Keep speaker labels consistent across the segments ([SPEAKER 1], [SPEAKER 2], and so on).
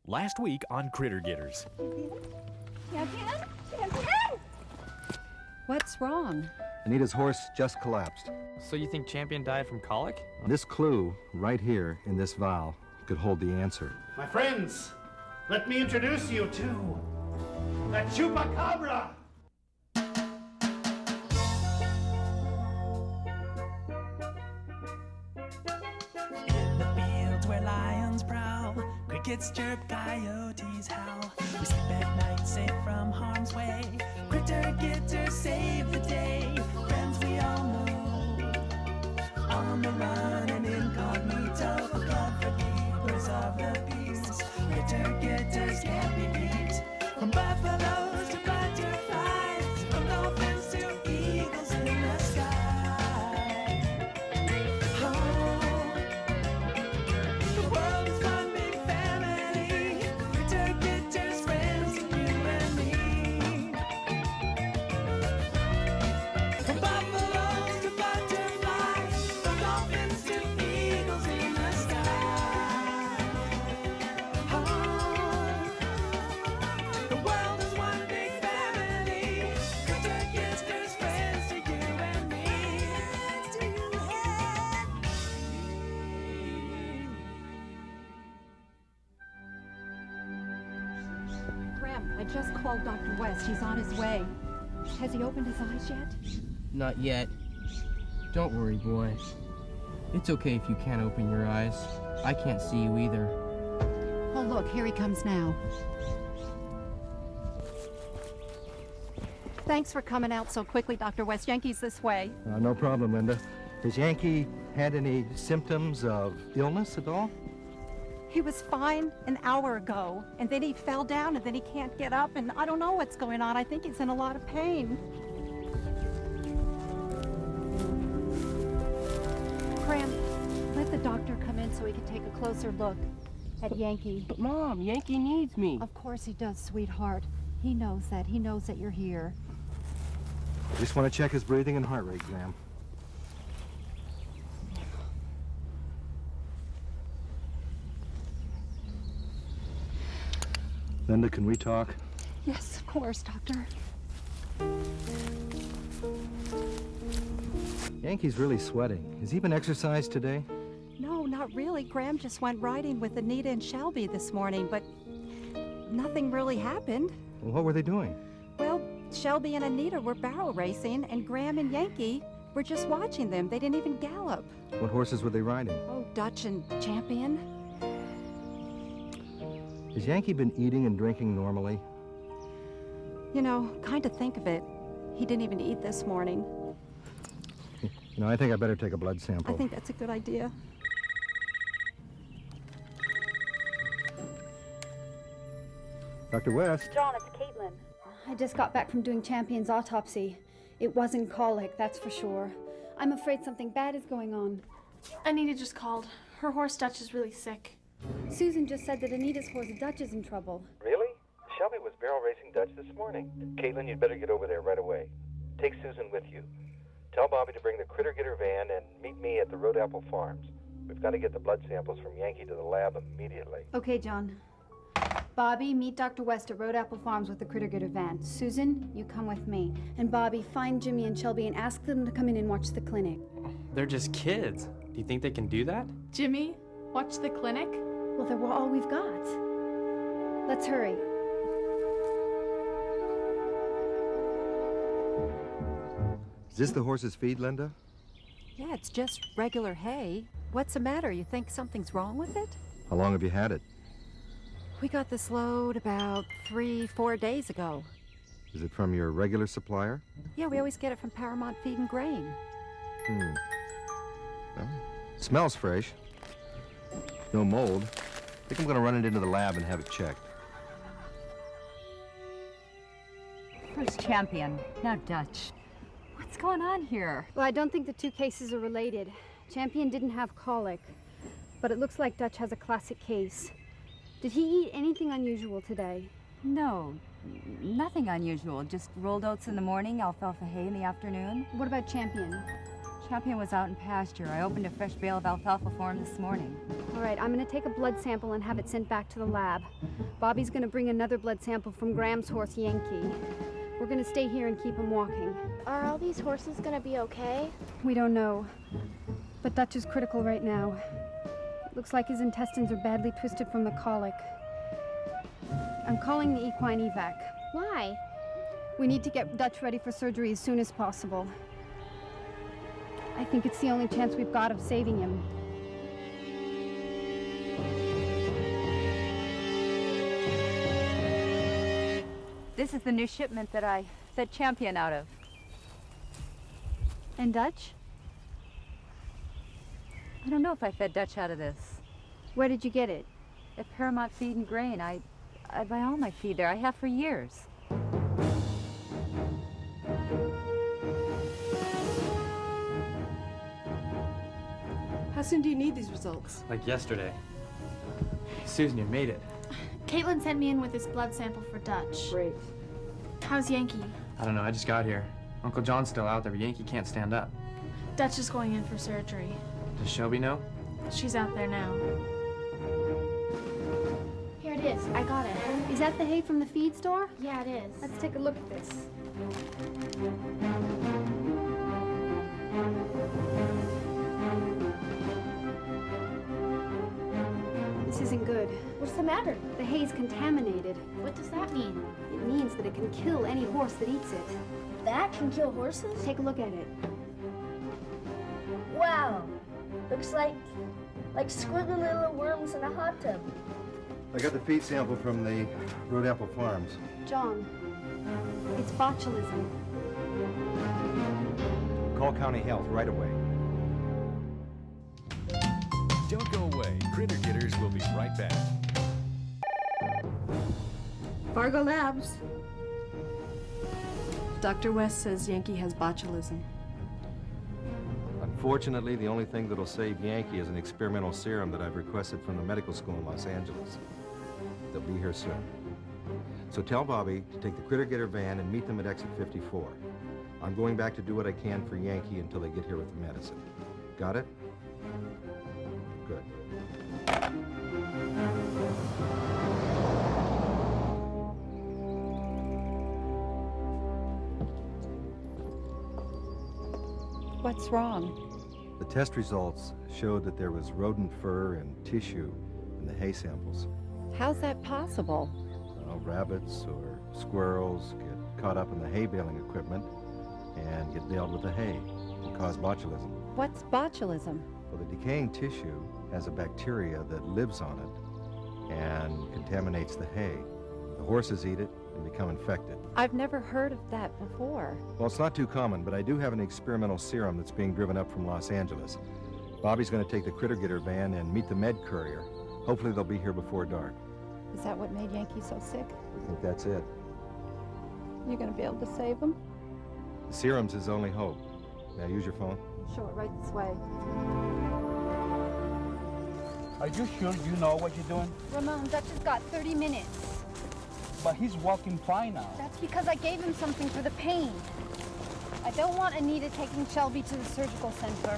[SPEAKER 1] Last week on Critter Gitters.
[SPEAKER 2] Champion? Champion?
[SPEAKER 3] What's wrong?
[SPEAKER 4] Anita's horse just collapsed.
[SPEAKER 5] So you think Champion died from colic?
[SPEAKER 4] This clue, right here in this vial, could hold the answer.
[SPEAKER 6] My friends, let me introduce you to the Chupacabra!
[SPEAKER 7] In the fields where lions prowl, crickets chirp, coyotes howl. We sleep at night, safe from harm's way. Critter Gitters save the day. Friends we all know, on the run and incognito, the blood for keepers of the peace. Critter Gitters can't be beat. From buffaloes to butterflies, from dolphins to eagles in the sky. Oh, the world is one big family. Critter Gitters, friends to you and me. From buffaloes to butterflies, from dolphins to eagles in the sky. Oh, the world is one big family. Critter Gitters, friends to you and me.
[SPEAKER 3] Graham, I just called Dr. West. He's on his way. Has he opened his eyes yet?
[SPEAKER 8] Not yet. Don't worry, boy. It's okay if you can't open your eyes. I can't see you either.
[SPEAKER 3] Oh, look, here he comes now. Thanks for coming out so quickly, Dr. West. Yankee's this way.
[SPEAKER 4] No problem, Linda. Has Yankee had any symptoms of illness at all?
[SPEAKER 3] He was fine an hour ago, and then he fell down, and then he can't get up, and I don't know what's going on. I think he's in a lot of pain. Graham, let the doctor come in so he can take a closer look at Yankee.
[SPEAKER 8] But Mom, Yankee needs me.
[SPEAKER 3] Of course he does, sweetheart. He knows that. He knows that you're here.
[SPEAKER 4] I just want to check his breathing and heart rate, Graham. Linda, can we talk?
[SPEAKER 3] Yes, of course, doctor.
[SPEAKER 4] Yankee's really sweating. Has he been exercised today?
[SPEAKER 3] No, not really. Graham just went riding with Anita and Shelby this morning, but nothing really happened.
[SPEAKER 4] Well, what were they doing?
[SPEAKER 3] Well, Shelby and Anita were barrel racing, and Graham and Yankee were just watching them. They didn't even gallop.
[SPEAKER 4] What horses were they riding?
[SPEAKER 3] Oh, Dutch and Champion.
[SPEAKER 4] Has Yankee been eating and drinking normally?
[SPEAKER 3] You know, kind to think of it, he didn't even eat this morning.
[SPEAKER 4] You know, I think I better take a blood sample.
[SPEAKER 3] I think that's a good idea.
[SPEAKER 4] Dr. West?
[SPEAKER 2] John, it's Caitlin. I just got back from doing Champion's autopsy. It wasn't colic, that's for sure. I'm afraid something bad is going on.
[SPEAKER 9] Anita just called. Her horse Dutch is really sick.
[SPEAKER 2] Susan just said that Anita's horse Dutch is in trouble.
[SPEAKER 10] Really? Shelby was barrel racing Dutch this morning. Caitlin, you'd better get over there right away. Take Susan with you. Tell Bobby to bring the Critter Gitter van and meet me at the Road Apple Farms. We've got to get the blood samples from Yankee to the lab immediately.
[SPEAKER 2] Okay, John. Bobby, meet Dr. West at Road Apple Farms with the Critter Gitter van. Susan, you come with me. And Bobby, find Jimmy and Shelby and ask them to come in and watch the clinic.
[SPEAKER 5] They're just kids. Do you think they can do that?
[SPEAKER 9] Jimmy, watch the clinic?
[SPEAKER 2] Well, they're all we've got. Let's hurry.
[SPEAKER 4] Is this the horse's feed, Linda?
[SPEAKER 3] Yeah, it's just regular hay. What's the matter? You think something's wrong with it?
[SPEAKER 4] How long have you had it?
[SPEAKER 3] We got this load about 3-4 days ago.
[SPEAKER 4] Is it from your regular supplier?
[SPEAKER 3] Yeah, we always get it from Paramount Feed and Grain.
[SPEAKER 4] Well, smells fresh. No mold. I think I'm going to run it into the lab and have it checked.
[SPEAKER 11] First Champion, now Dutch. What's going on here?
[SPEAKER 2] Well, I don't think the two cases are related. Champion didn't have colic, but it looks like Dutch has a classic case. Did he eat anything unusual today?
[SPEAKER 11] No, nothing unusual. Just rolled oats in the morning, alfalfa hay in the afternoon.
[SPEAKER 2] What about Champion?
[SPEAKER 11] Champion was out in pasture. I opened a fresh bale of alfalfa for him this morning.
[SPEAKER 2] All right, I'm gonna take a blood sample and have it sent back to the lab. Bobby's gonna bring another blood sample from Graham's horse, Yankee. We're gonna stay here and keep him walking.
[SPEAKER 9] Are all these horses gonna be okay?
[SPEAKER 2] We don't know, but Dutch is critical right now. Looks like his intestines are badly twisted from the colic. I'm calling the equine evac.
[SPEAKER 9] Why?
[SPEAKER 2] We need to get Dutch ready for surgery as soon as possible. I think it's the only chance we've got of saving him.
[SPEAKER 11] This is the new shipment that I fed Champion out of.
[SPEAKER 2] And Dutch?
[SPEAKER 11] I don't know if I fed Dutch out of this.
[SPEAKER 2] Where did you get it?
[SPEAKER 11] At Paramount Feed and Grain. I buy all my feed there. I have for years.
[SPEAKER 12] How soon do you need these results?
[SPEAKER 5] Like yesterday. Susan, you made it.
[SPEAKER 9] Caitlin sent me in with this blood sample for Dutch.
[SPEAKER 12] Great.
[SPEAKER 9] How's Yankee?
[SPEAKER 5] I don't know, I just got here. Uncle John's still out there, but Yankee can't stand up.
[SPEAKER 9] Dutch is going in for surgery.
[SPEAKER 5] Does Shelby know?
[SPEAKER 9] She's out there now. Here it is. I got it.
[SPEAKER 2] Is that the hay from the feed store?
[SPEAKER 9] Yeah, it is.
[SPEAKER 2] Let's take a look at this. This isn't good.
[SPEAKER 9] What's the matter?
[SPEAKER 2] The hay's contaminated.
[SPEAKER 9] What does that mean?
[SPEAKER 2] It means that it can kill any horse that eats it.
[SPEAKER 13] That can kill horses?
[SPEAKER 2] Take a look at it.
[SPEAKER 13] Wow. Looks like squiggly little worms in a hot tub.
[SPEAKER 4] I got the feed sample from the Road Apple Farms.
[SPEAKER 2] John, it's botulism.
[SPEAKER 4] Call County Health right away.
[SPEAKER 1] Don't go away. Critter Gitters will be right back.
[SPEAKER 12] Fargo Labs. Dr. West says Yankee has botulism.
[SPEAKER 4] Unfortunately, the only thing that'll save Yankee is an experimental serum that I've requested from the medical school in Los Angeles. They'll be here soon. So tell Bobby to take the Critter Getter van and meet them at exit 54. I'm going back to do what I can for Yankee until they get here with the medicine. Got it? Good.
[SPEAKER 11] What's wrong?
[SPEAKER 4] The test results showed that there was rodent fur and tissue in the hay samples.
[SPEAKER 11] How's that possible?
[SPEAKER 4] Well, rabbits or squirrels get caught up in the hay baling equipment and get baled with the hay and cause botulism.
[SPEAKER 11] What's botulism?
[SPEAKER 4] Well, the decaying tissue has a bacteria that lives on it and contaminates the hay. The horses eat it and become infected.
[SPEAKER 11] I've never heard of that before.
[SPEAKER 4] Well, it's not too common, but I do have an experimental serum that's being driven up from Los Angeles. Bobby's going to take the Critter Getter van and meet the med courier. Hopefully they'll be here before dark.
[SPEAKER 11] Is that what made Yankee so sick?
[SPEAKER 4] I think that's it.
[SPEAKER 11] You gonna be able to save him?
[SPEAKER 4] The serum's his only hope. May I use your phone?
[SPEAKER 11] Sure, right this way.
[SPEAKER 14] Are you sure you know what you're doing?
[SPEAKER 2] Ramon, Dutch has got 30 minutes.
[SPEAKER 14] But he's walking fine now.
[SPEAKER 2] That's because I gave him something for the pain. I don't want Anita taking Shelby to the surgical center.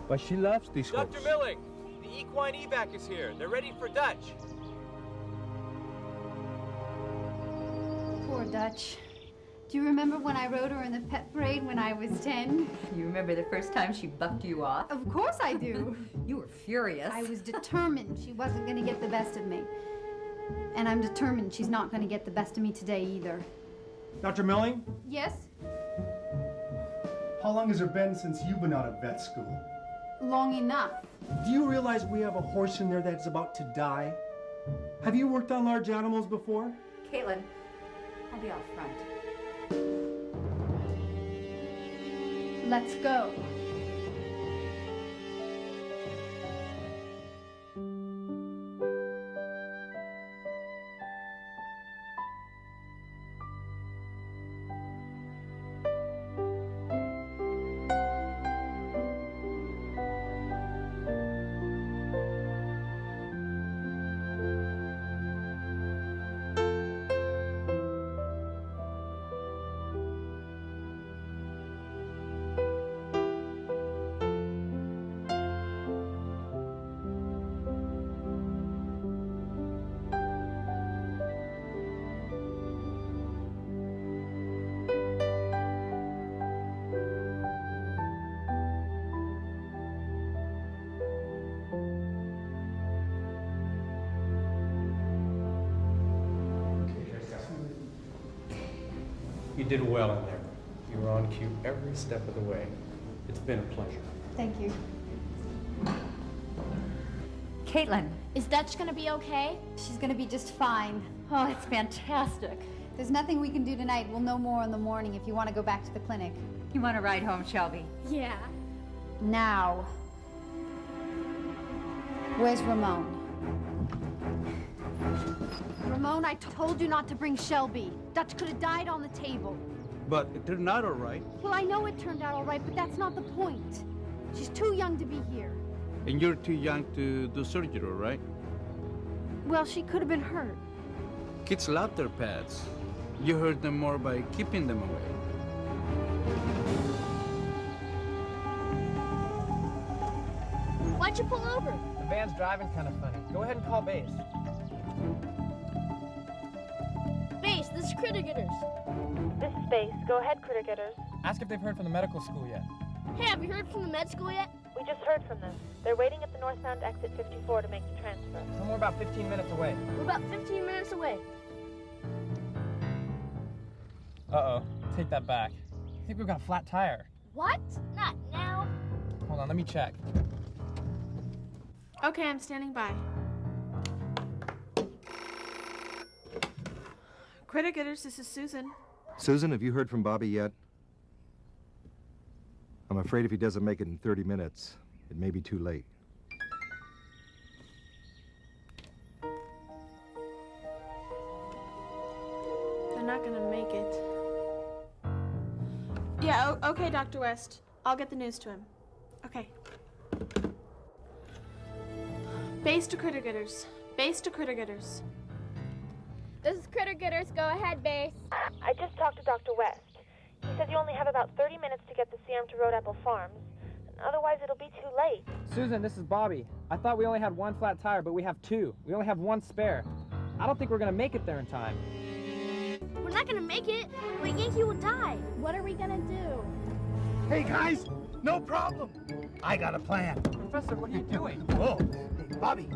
[SPEAKER 14] But she loves this horse.
[SPEAKER 15] Dr. Milling, the equine evac is here. They're ready for Dutch.
[SPEAKER 2] Poor Dutch. Do you remember when I rode her in the pet parade when I was 10?
[SPEAKER 11] You remember the first time she bucked you off?
[SPEAKER 2] Of course I do.
[SPEAKER 11] You were furious.
[SPEAKER 2] I was determined she wasn't going to get the best of me. And I'm determined she's not going to get the best of me today either.
[SPEAKER 6] Dr. Milling,
[SPEAKER 2] Yes?
[SPEAKER 6] how long has it been since you've been out of vet school?
[SPEAKER 2] Long enough.
[SPEAKER 16] Do you realize we have a horse in there that's about to die? Have you worked on large animals before?
[SPEAKER 11] Caitlin, I'll be out front.
[SPEAKER 2] Let's go.
[SPEAKER 17] You did well in there. You were on cue every step of the way. It's been a pleasure.
[SPEAKER 2] Thank you.
[SPEAKER 11] Caitlin.
[SPEAKER 13] Is Dutch gonna be okay?
[SPEAKER 2] She's gonna be just fine.
[SPEAKER 11] Oh, it's fantastic.
[SPEAKER 2] There's nothing we can do tonight. We'll know more in the morning if you want to go back to the clinic.
[SPEAKER 11] You want to ride home, Shelby?
[SPEAKER 13] Yeah.
[SPEAKER 2] Now. Where's Ramon? Ramon, I told you not to bring Shelby. Dutch could have died on the table.
[SPEAKER 14] But it turned out all right.
[SPEAKER 2] Well, I know it turned out all right, but that's not the point. She's too young to be here.
[SPEAKER 14] And you're too young to do surgery, right?
[SPEAKER 2] Well, she could have been hurt.
[SPEAKER 14] Kids love their pets. You hurt them more by keeping them away.
[SPEAKER 13] Why'd you pull over?
[SPEAKER 5] The van's driving kind of funny. Go ahead and call base.
[SPEAKER 13] Base, this is Critter Gitters.
[SPEAKER 18] This is Base. Go ahead, Critter Gitters.
[SPEAKER 5] Ask if they've heard from the medical school yet.
[SPEAKER 13] Hey, have you heard from the med school yet?
[SPEAKER 18] We just heard from them. They're waiting at the northbound exit 54 to make the transfer.
[SPEAKER 5] And we're about 15 minutes away.
[SPEAKER 13] We're about 15 minutes away.
[SPEAKER 5] Uh-oh. Take that back. I think we've got a flat tire.
[SPEAKER 13] What? Not now.
[SPEAKER 5] Hold on, let me check.
[SPEAKER 9] Okay, I'm standing by. Critter Gitters, this is Susan.
[SPEAKER 4] Susan, have you heard from Bobby yet? I'm afraid if he doesn't make it in 30 minutes, it may be too late.
[SPEAKER 9] They're not gonna make it. Yeah, okay, Dr. West. I'll get the news to him. Okay. Base to Critter Gitters. Base to Critter Gitters.
[SPEAKER 13] This is Critter Gitters. Go ahead, Base.
[SPEAKER 18] I just talked to Dr. West. He says you only have about 30 minutes to get the serum to Road Apple Farms. Otherwise, it'll be too late.
[SPEAKER 5] Susan, this is Bobby. I thought we only had one flat tire, but we have two. We only have one spare. I don't think we're gonna make it there in time.
[SPEAKER 13] We're not gonna make it. But Yankee will die. What are we gonna do?
[SPEAKER 6] Hey, guys, no problem. I got a plan.
[SPEAKER 5] Professor, what are you doing?
[SPEAKER 6] Whoa, hey, Bobby.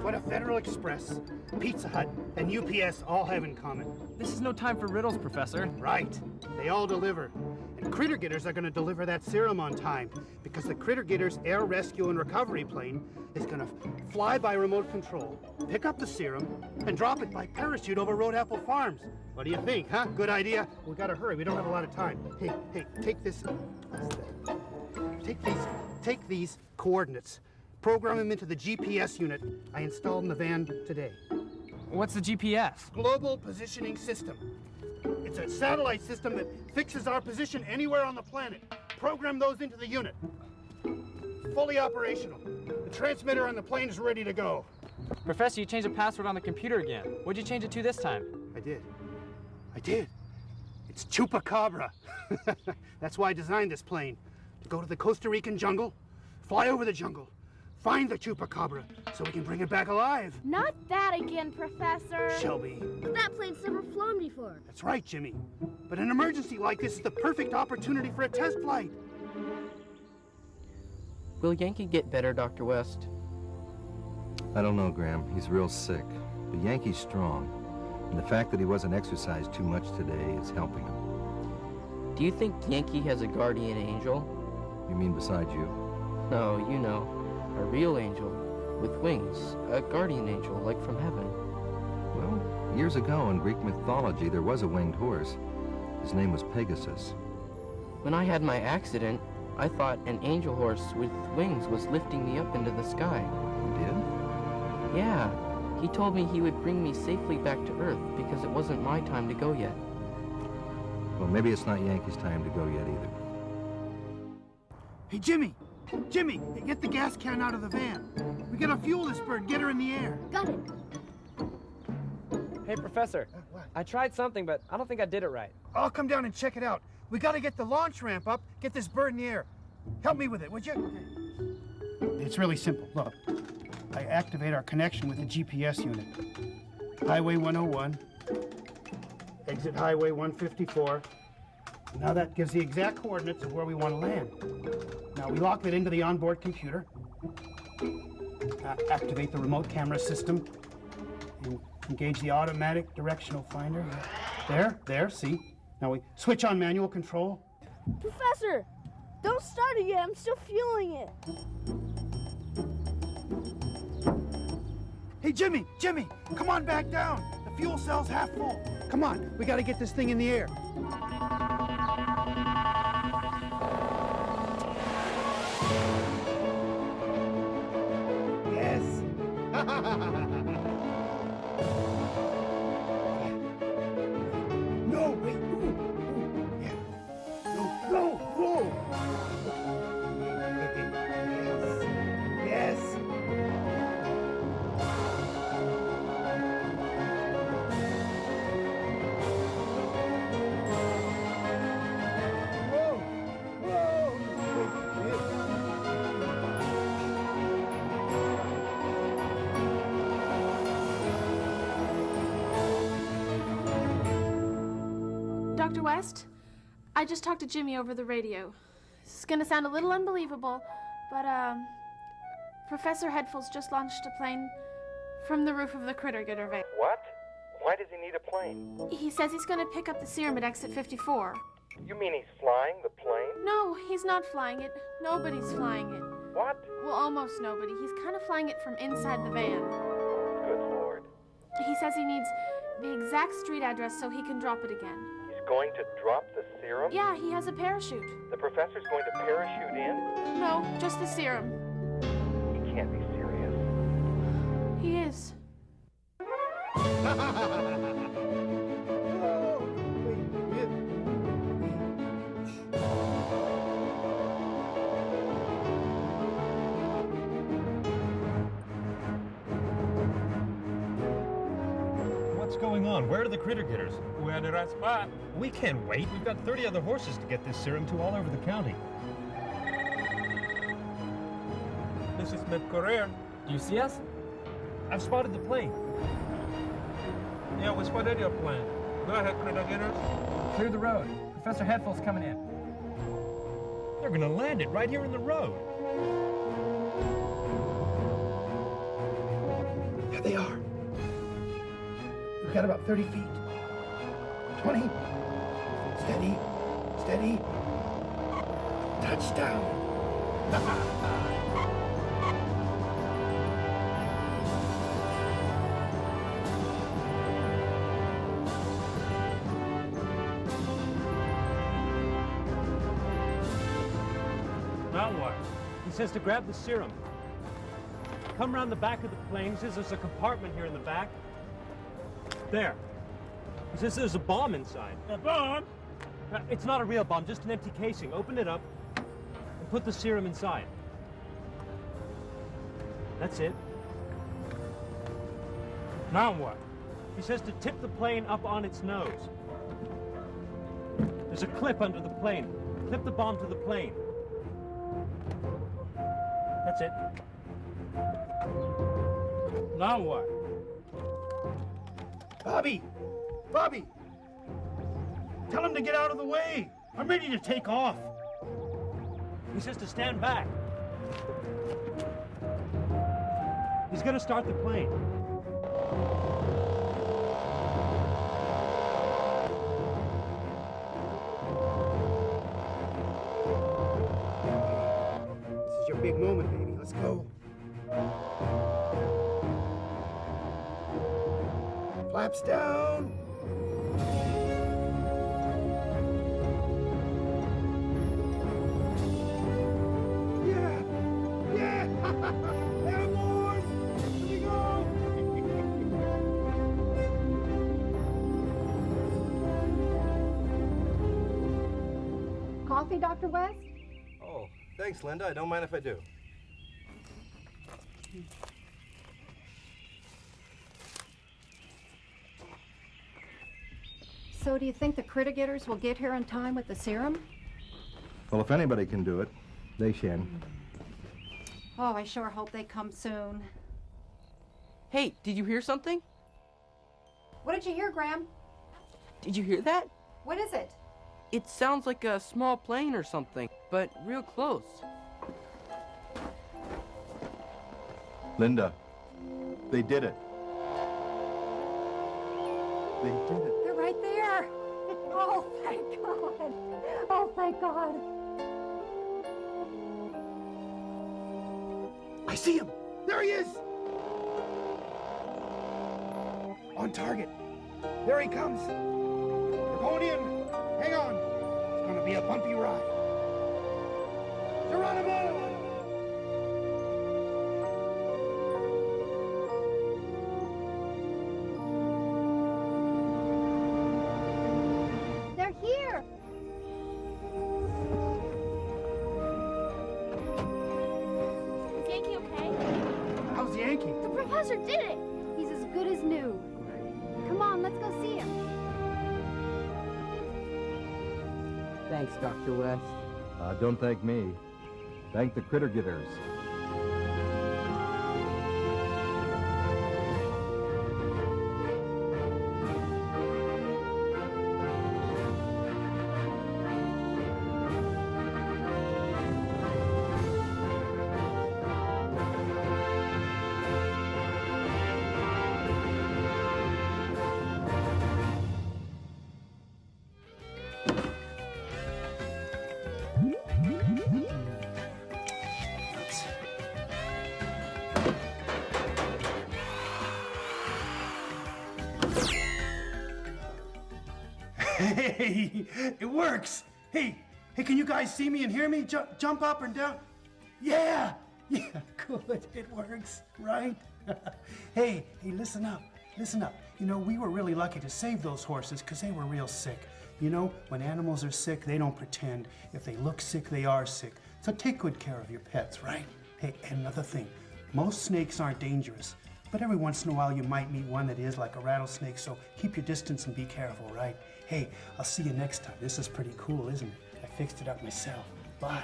[SPEAKER 6] What a Federal Express, Pizza Hut, and UPS all have in common.
[SPEAKER 5] This is no time for riddles, Professor.
[SPEAKER 6] Right. They all deliver. And Critter Gitters are going to deliver that serum on time because the Critter Gitters Air Rescue and Recovery plane is going to fly by remote control, pick up the serum, and drop it by parachute over Road Apple Farms. What do you think, huh? Good idea? We got to hurry. We don't have a lot of time. Hey, take this. What's that? Take these coordinates. Program them into the GPS unit I installed in the van today.
[SPEAKER 5] What's the GPS?
[SPEAKER 6] Global Positioning System. It's a satellite system that fixes our position anywhere on the planet. Program those into the unit. Fully operational. The transmitter on the plane is ready to go.
[SPEAKER 5] Professor, you changed the password on the computer again. What'd you change it to this time?
[SPEAKER 6] I did. It's Chupacabra. That's why I designed this plane. To go to the Costa Rican jungle, fly over the jungle, find the Chupacabra so we can bring it back alive.
[SPEAKER 13] Not that again, Professor.
[SPEAKER 6] Shelby.
[SPEAKER 13] That plane's never flown before.
[SPEAKER 6] That's right, Jimmy. But an emergency like this is the perfect opportunity for a test flight.
[SPEAKER 8] Will Yankee get better, Dr. West?
[SPEAKER 4] I don't know, Graham. He's real sick. But Yankee's strong. And the fact that he wasn't exercised too much today is helping him.
[SPEAKER 8] Do you think Yankee has a guardian angel?
[SPEAKER 4] You mean besides you?
[SPEAKER 8] No, you know, a real angel with wings, a guardian angel like from heaven.
[SPEAKER 4] Well, years ago in Greek mythology, there was a winged horse. His name was Pegasus.
[SPEAKER 8] When I had my accident, I thought an angel horse with wings was lifting me up into the sky.
[SPEAKER 4] You did?
[SPEAKER 8] Yeah. He told me he would bring me safely back to Earth because it wasn't my time to go yet.
[SPEAKER 4] Well, maybe it's not Yankee's time to go yet either.
[SPEAKER 6] Hey, Jimmy! Jimmy, get the gas can out of the van. We gotta fuel this bird, get her in the air.
[SPEAKER 13] Got it.
[SPEAKER 5] Hey, Professor.
[SPEAKER 6] What?
[SPEAKER 5] I tried something, but I don't think I did it right.
[SPEAKER 6] I'll come down and check it out. We gotta get the launch ramp up, get this bird in the air. Help me with it, would you? Okay. It's really simple. Look, I activate our connection with the GPS unit. Highway 101, exit Highway 154. Now that gives the exact coordinates of where we want to land. Now we lock it into the onboard computer. Activate the remote camera system. And engage the automatic directional finder. There, see? Now we switch on manual control.
[SPEAKER 13] Professor, don't start it yet. I'm still fueling it.
[SPEAKER 6] Hey, Jimmy, come on back down. The fuel cell's half full. Come on, we gotta get this thing in the air. Yes. No, wait. Ooh. Yeah. No. Whoa. Yes.
[SPEAKER 9] Dr. West, I just talked to Jimmy over the radio. This is gonna sound a little unbelievable, but Professor Headfull's just launched a plane from the roof of the Critter Getter van.
[SPEAKER 10] What? Why does he need a plane?
[SPEAKER 9] He says he's gonna pick up the serum at exit 54.
[SPEAKER 10] You mean he's flying the plane?
[SPEAKER 9] No, he's not flying it. Nobody's flying it.
[SPEAKER 10] What?
[SPEAKER 9] Well, almost nobody. He's kind of flying it from inside the van.
[SPEAKER 10] Good Lord.
[SPEAKER 9] He says he needs the exact street address so he can drop it again.
[SPEAKER 10] He's going to drop the serum?
[SPEAKER 9] Yeah, he has a parachute.
[SPEAKER 10] The professor's going to parachute in?
[SPEAKER 9] No, just the serum.
[SPEAKER 10] He can't be serious.
[SPEAKER 9] He is.
[SPEAKER 19] What's going on? Where are the Critter Getters? We're at the right spot. We can't wait. We've got 30 other horses to get this serum to all over the county. This is mid-career.
[SPEAKER 5] Do you see us?
[SPEAKER 19] I've spotted the plane.
[SPEAKER 14] Yeah, we spotted your plane. Go ahead, Critter Getters.
[SPEAKER 5] Clear the road. Professor Headfull's coming in.
[SPEAKER 19] They're gonna land it right here in the road.
[SPEAKER 6] There they are. We've got about 30 feet. 20. Steady. Touchdown.
[SPEAKER 19] Now what? He says to grab the serum. Come around the back of the plane. He says there's a compartment here in the back. There. He says there's a bomb inside.
[SPEAKER 14] A bomb?
[SPEAKER 19] It's not a real bomb, just an empty casing. Open it up and put the serum inside. That's it.
[SPEAKER 14] Now what?
[SPEAKER 19] He says to tip the plane up on its nose. There's a clip under the plane. Clip the bomb to the plane. That's it.
[SPEAKER 14] Now what?
[SPEAKER 6] Bobby! Tell him to get out of the way. I'm ready to take off.
[SPEAKER 19] He says to stand back. He's gonna start the plane.
[SPEAKER 6] This is your big moment, baby. Let's go. Flaps down. Yeah. Airborne. Here we go.
[SPEAKER 3] Coffee, Dr. West?
[SPEAKER 4] Oh, thanks, Linda. I don't mind if I do.
[SPEAKER 3] So do you think the Critter Getters will get here in time with the serum?
[SPEAKER 4] Well, if anybody can do it, they can.
[SPEAKER 3] Oh, I sure hope they come soon.
[SPEAKER 8] Hey, did you hear something?
[SPEAKER 3] What did you hear, Graham?
[SPEAKER 8] Did you hear that?
[SPEAKER 3] What is it?
[SPEAKER 8] It sounds like a small plane or something, but real close.
[SPEAKER 4] Linda, they did it. They did it.
[SPEAKER 3] They're right there. Oh, thank God. Oh, thank God.
[SPEAKER 6] I see him. There he is. On target. There he comes. We're going in. Hang on. It's going to be a bumpy ride. Geronimo!
[SPEAKER 2] They're here.
[SPEAKER 18] Is Yankee okay?
[SPEAKER 6] How's Yankee?
[SPEAKER 18] The professor did it!
[SPEAKER 2] He's as good as new. Come on, let's go see him.
[SPEAKER 8] Thanks, Dr. West.
[SPEAKER 4] Don't thank me. Thank the Critter Gitters.
[SPEAKER 6] Hey, it works. Hey, can you guys see me and hear me? Jump up and down. Yeah, good. It works, right? Hey, listen up. Listen up. You know, we were really lucky to save those horses because they were real sick. You know, when animals are sick, they don't pretend. If they look sick, they are sick. So take good care of your pets, right? Hey, and another thing. Most snakes aren't dangerous, but every once in a while you might meet one that is, like a rattlesnake, so keep your distance and be careful, right? Hey, I'll see you next time. This is pretty cool, isn't it? I fixed it up myself. Bye.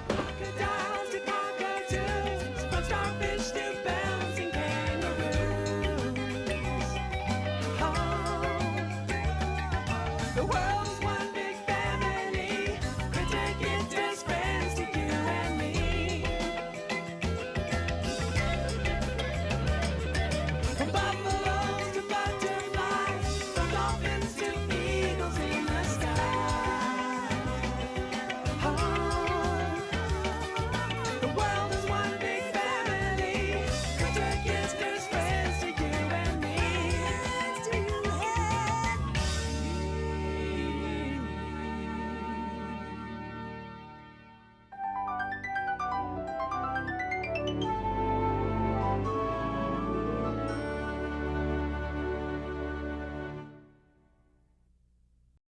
[SPEAKER 7] Crocodile.